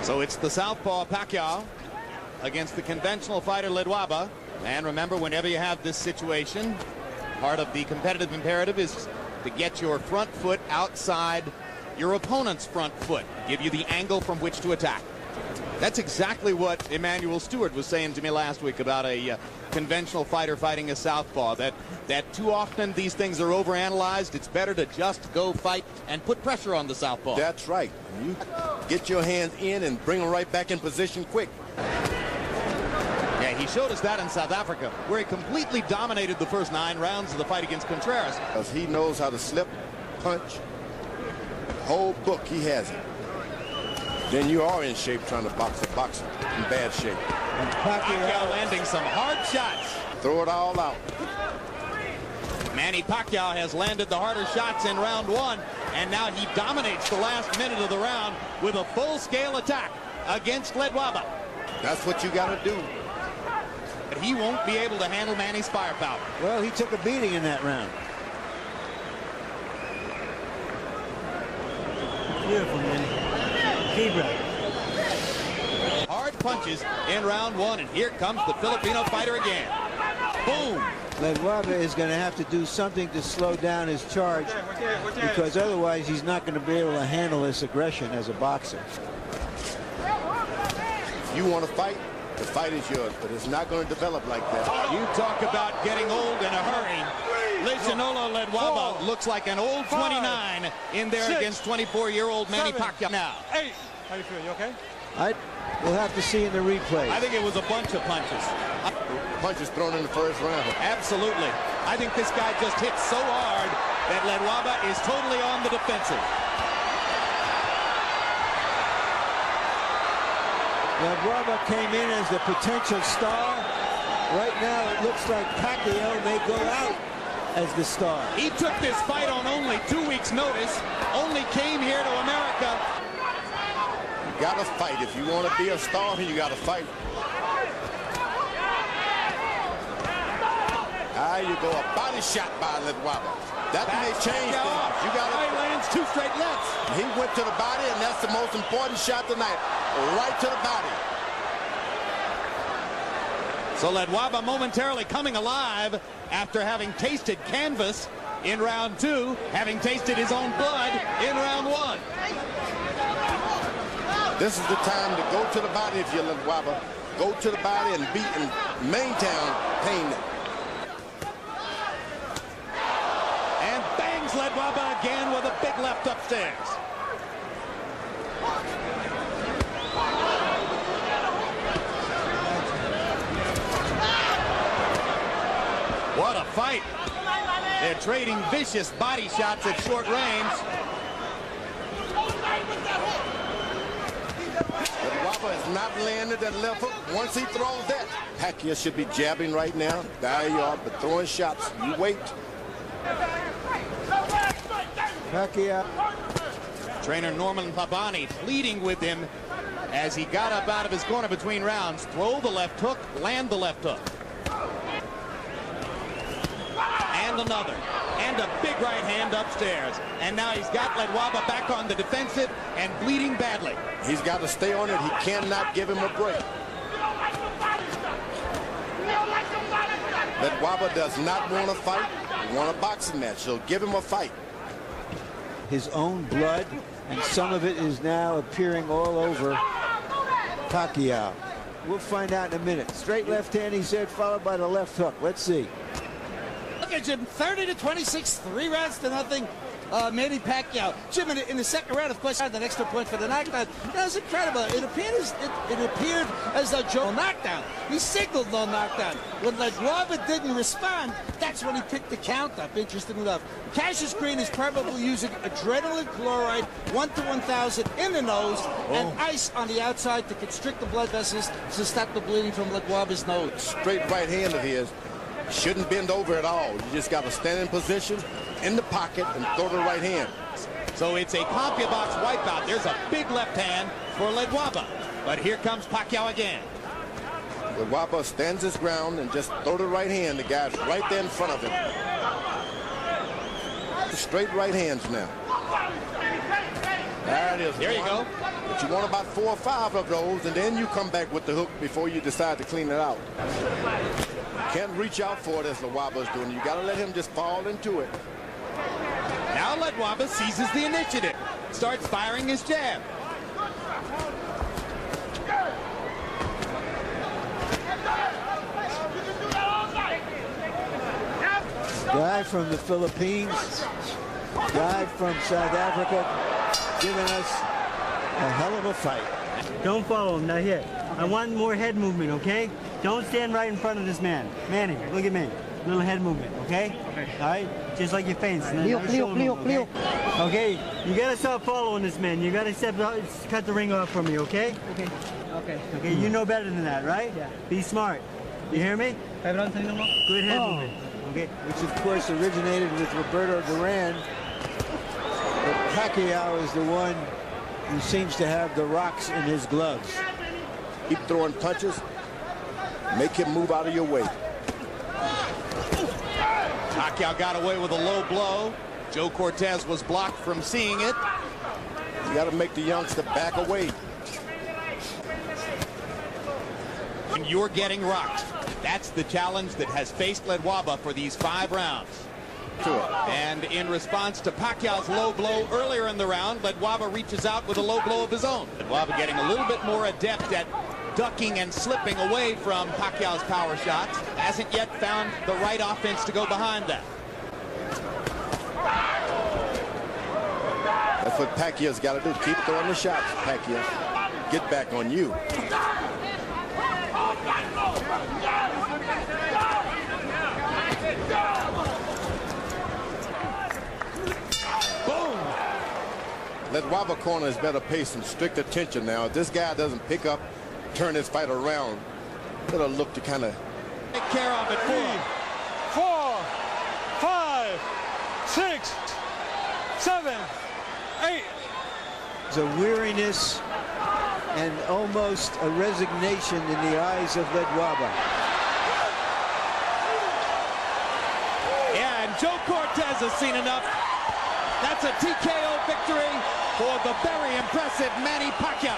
So it's the southpaw Pacquiao against the conventional fighter Ledwaba. And remember, whenever you have this situation, part of the competitive imperative is to get your front foot outside your opponent's front foot, give you the angle from which to attack. That's exactly what Emmanuel Stewart was saying to me last week about a conventional fighter fighting a southpaw, that too often these things are overanalyzed. It's better to just go fight and put pressure on the southpaw. That's right. You get your hands in and bring them right back in position quick. Yeah, he showed us that in South Africa, where he completely dominated the first 9 rounds of the fight against Contreras. Because he knows how to slip, punch. The whole book, he has it. Then you are in shape trying to box a boxer in bad shape. And Pacquiao landing some hard shots. Throw it all out. Manny Pacquiao has landed the harder shots in round 1, and now he dominates the last minute of the round with a full-scale attack against Ledwaba. That's what you got to do. But he won't be able to handle Manny's firepower. Well, he took a beating in that round. Beautiful, Manny. Hard punches in round 1, and here comes the Filipino fighter again. Boom! Ledwaba is going to have to do something to slow down his charge, because otherwise he's not going to be able to handle this aggression as a boxer. If you want to fight, the fight is yours, but it's not going to develop like that. You talk about getting old in a hurry. Ledwaba looks like an old 29 in there against 24-year-old Manny Pacquiao now. How you feel? You okay? We'll have to see in the replay. I think it was a bunch of punches. Punches thrown in the first round. Absolutely. I think this guy just hit so hard that Ledwaba is totally on the defensive. Ledwaba came in as the potential star. Right now it looks like Pacquiao may go out as the star. He took this fight on only 2 weeks' notice, only came here to America. You got to fight. If you want to be a star, you got to fight. There you go, a body shot by Ledwaba. That may change things. You got to lands 2 straight lefts. He went to the body, and that's the most important shot tonight. Right to the body. So Ledwaba momentarily coming alive after having tasted canvas in round 2, having tasted his own blood in round 1. This is the time to go to the body if you're Ledwaba. Go to the body and beat and maintain pain. And bangs Ledwaba again with a big left upstairs. What a fight. They're trading vicious body shots at short range. Ledwaba is not landed that left hook. Once he throws that, Pacquiao should be jabbing right now. There you are, but throwing shots. You wait. Pacquiao. Trainer Norman Pabani pleading with him as he got up out of his corner between rounds. Throw the left hook, land the left hook. And another. And a big right hand upstairs. And now he's got Ledwaba back on the defensive and bleeding badly. He's got to stay on it. He cannot give him a break. Ledwaba does not want to fight. He wants a boxing match, so give him a fight. His own blood, and some of it is now appearing all over Pacquiao. We'll find out in a minute. Straight left hand, he said, followed by the left hook. Let's see. Look at Jim, 30-26, 3 rounds to nothing. Manny Pacquiao. Jim, in the second round, of course, had an extra point for the knockdown. That was incredible. It appeared as though Joe knockdown. He signaled no knockdown. When Ledwaba didn't respond, that's when he picked the count up, interestingly enough. Cassius Green is probably using adrenaline chloride 1 to 1,000 in the nose and ice on the outside to constrict the blood vessels to stop the bleeding from Ledwaba's nose. Straight right hand of his. Shouldn't bend over at all. You just got to stand in position, in the pocket, and throw the right hand. So it's a CompuBox wipeout. There's a big left hand for Ledwaba. But here comes Pacquiao again. Ledwaba stands his ground and just throw the right hand. The guy's right there in front of him. Straight right hands now. There it is. There you go. But you want about 4 or 5 of those, and then you come back with the hook before you decide to clean it out. Can't reach out for it as Ledwaba's doing. You got to let him just fall into it. Now Ledwaba seizes the initiative, starts firing his jab. Guy from the Philippines, guy from South Africa, giving us a hell of a fight. Don't follow him, not yet. I want more head movement, okay? Don't stand right in front of this man. Manny, look at me. Little head movement, okay? Okay. All right? Just like your feints. Okay, you gotta stop following this man. You gotta cut the ring off from me, okay? Okay. Okay. Okay, you know better than that, right? Yeah. Be smart. You hear me? Good head movement. Okay. Which of course originated with Roberto Duran. But Pacquiao is the one who seems to have the rocks in his gloves. Keep throwing punches. Make him move out of your way. Pacquiao got away with a low blow. Joe Cortez was blocked from seeing it. You got to make the youngster back away. And you're getting rocked. That's the challenge that has faced Ledwaba for these 5 rounds. And in response to Pacquiao's low blow earlier in the round, Ledwaba reaches out with a low blow of his own. Ledwaba getting a little bit more adept at ducking and slipping away from Pacquiao's power shots. Hasn't yet found the right offense to go behind that. That's what Pacquiao's got to do. Keep throwing the shots, Pacquiao. Get back on you. Boom! Ledwaba corners better pay some strict attention now. If this guy doesn't pick up, turn his fight around, better look to kind of take care of it. 4, 5, 6, 7, 8. There's a weariness and almost a resignation in the eyes of Ledwaba. Yeah, and Joe Cortez has seen enough. That's a TKO victory for the very impressive Manny Pacquiao,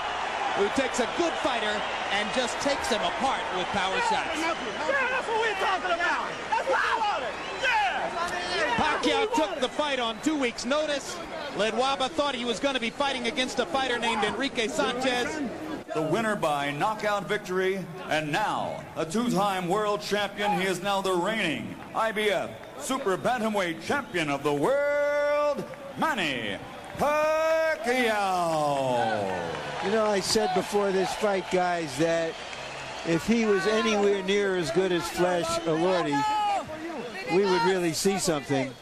who takes a good fighter and just takes him apart with power shots. Yeah, that's what we're talking about. That's what we wanted. Yeah. Pacquiao took the fight on 2 weeks' notice. Ledwaba thought he was going to be fighting against a fighter named Enrique Sanchez. The winner by knockout victory, and now a 2-time world champion. He is now the reigning IBF Super Bantamweight Champion of the world, Manny Pacquiao. You know, I said before this fight, guys, that if he was anywhere near as good as Flash Elordi, we would really see something.